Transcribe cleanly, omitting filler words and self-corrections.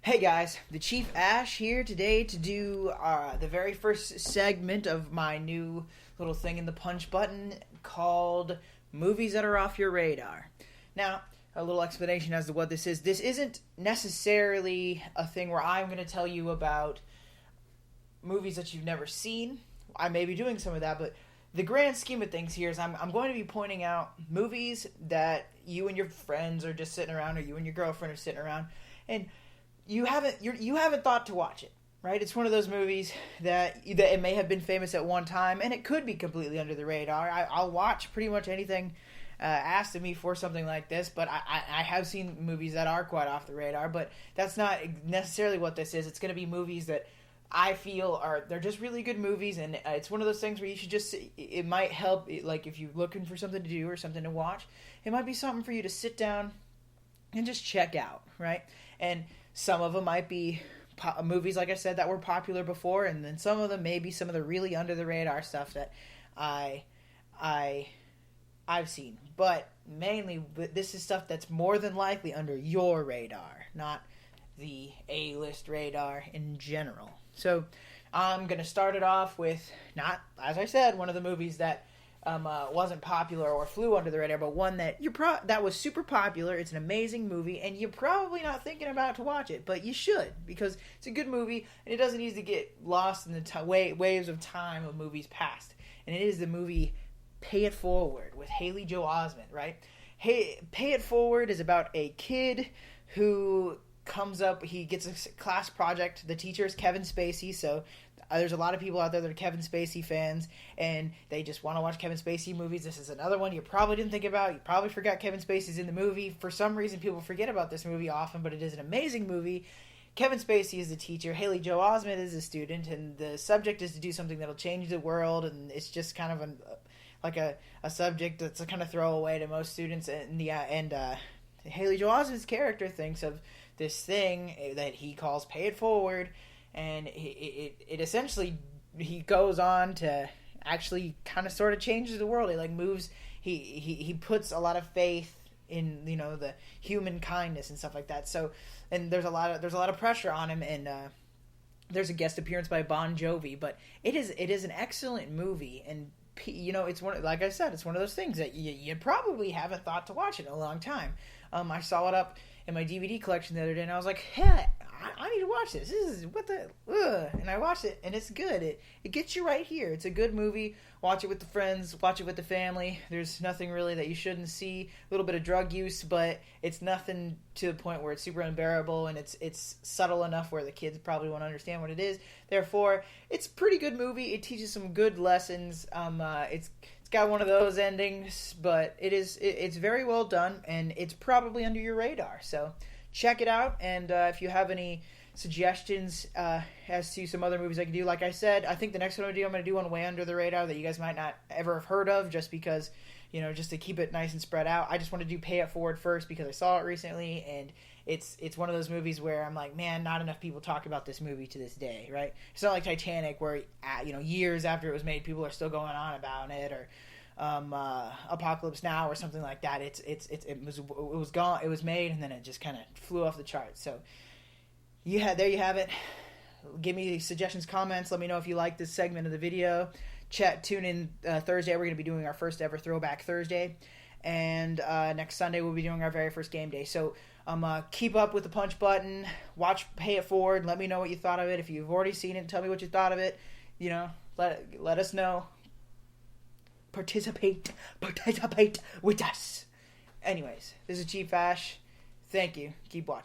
Hey guys, the Chief Asch here today to do the very first segment of my new little thing in the punch button called Movies That Are Off Your Radar. Now, a little explanation as to what this is. This isn't necessarily a thing where I'm going to tell you about movies that you've never seen. I may be doing some of that, but the grand scheme of things here is I'm going to be pointing out movies that you and your friends are just sitting around, or you and your girlfriend are sitting around, and you haven't thought to watch it, right? It's one of those movies that it may have been famous at one time, and it could be completely under the radar. I'll watch pretty much anything asked of me for something like this, but I have seen movies that are quite off the radar, but that's not necessarily what this is. It's going to be movies that I feel they're just really good movies, and it's one of those things where you should just, it might help, like if you're looking for something to do or something to watch, it might be something for you to sit down and just check out, right? And some of them might be movies, like I said, that were popular before, and then some of them may be some of the really under the radar stuff that I've seen. But mainly, this is stuff that's more than likely under your radar, not the A-list radar in general. So I'm gonna start it off with, not, as I said, one of the movies that wasn't popular or flew under the radar, but one that that was super popular. It's an amazing movie, and you're probably not thinking about to watch it, but you should, because it's a good movie, and it doesn't need to get lost in the waves of time of movies past. And it is the movie Pay It Forward with Haley Joel Osment, right? Hey, Pay It Forward is about a kid who he gets a class project. The teacher is Kevin Spacey, so there's a lot of people out there that are Kevin Spacey fans, and they just want to watch Kevin Spacey movies. This is another one you probably didn't think about. You probably forgot Kevin Spacey's in the movie. For some reason, people forget about this movie often, but it is an amazing movie. Kevin Spacey is the teacher. Haley Joel Osment is a student, and the subject is to do something that'll change the world, and it's just kind of a subject that's a kind of throwaway to most students. And Haley Joel Osment's character thinks of this thing that he calls Pay It Forward, and it essentially, he goes on to actually kind of sort of changes the world. It like moves, he puts a lot of faith in, the human kindness and stuff like that. So, and there's a lot of pressure on him, and there's a guest appearance by Bon Jovi, but it is an excellent movie. And it's like I said, it's one of those things that you probably haven't thought to watch it in a long time. I saw it up in my DVD collection the other day, and I was like, hey, I need to watch this. This is and I watched it, and it's good. It gets you right here. It's a good movie. Watch it with the friends. Watch it with the family. There's nothing really that you shouldn't see. A little bit of drug use, but it's nothing to the point where it's super unbearable, and it's subtle enough where the kids probably won't understand what it is. Therefore, it's a pretty good movie. It teaches some good lessons. It's got one of those endings, but it's very well done, and it's probably under your radar. So check it out, and if you have any suggestions as to some other movies I can do, like I said, I think the next one I'm going to do one way under the radar that you guys might not ever have heard of, just because, just to keep it nice and spread out. I just want to do Pay It Forward first because I saw it recently, and it's one of those movies where I'm like, man, not enough people talk about this movie to this day, right? It's not like Titanic where, years after it was made, people are still going on about it, or Apocalypse Now or something like that. It was gone. It was made, and then it just kind of flew off the charts. So there you have it. Give me suggestions, comments. Let me know if you like this segment of the video. Tune in Thursday. We're going to be doing our first ever Throwback Thursday, and next Sunday we'll be doing our very first game day. So keep up with the punch button. Watch Pay It Forward. Let me know what you thought of it. If you've already seen it, tell me what you thought of it. Let us know. Participate with us. Anyways, this is Chief Asch. Thank you. Keep watching.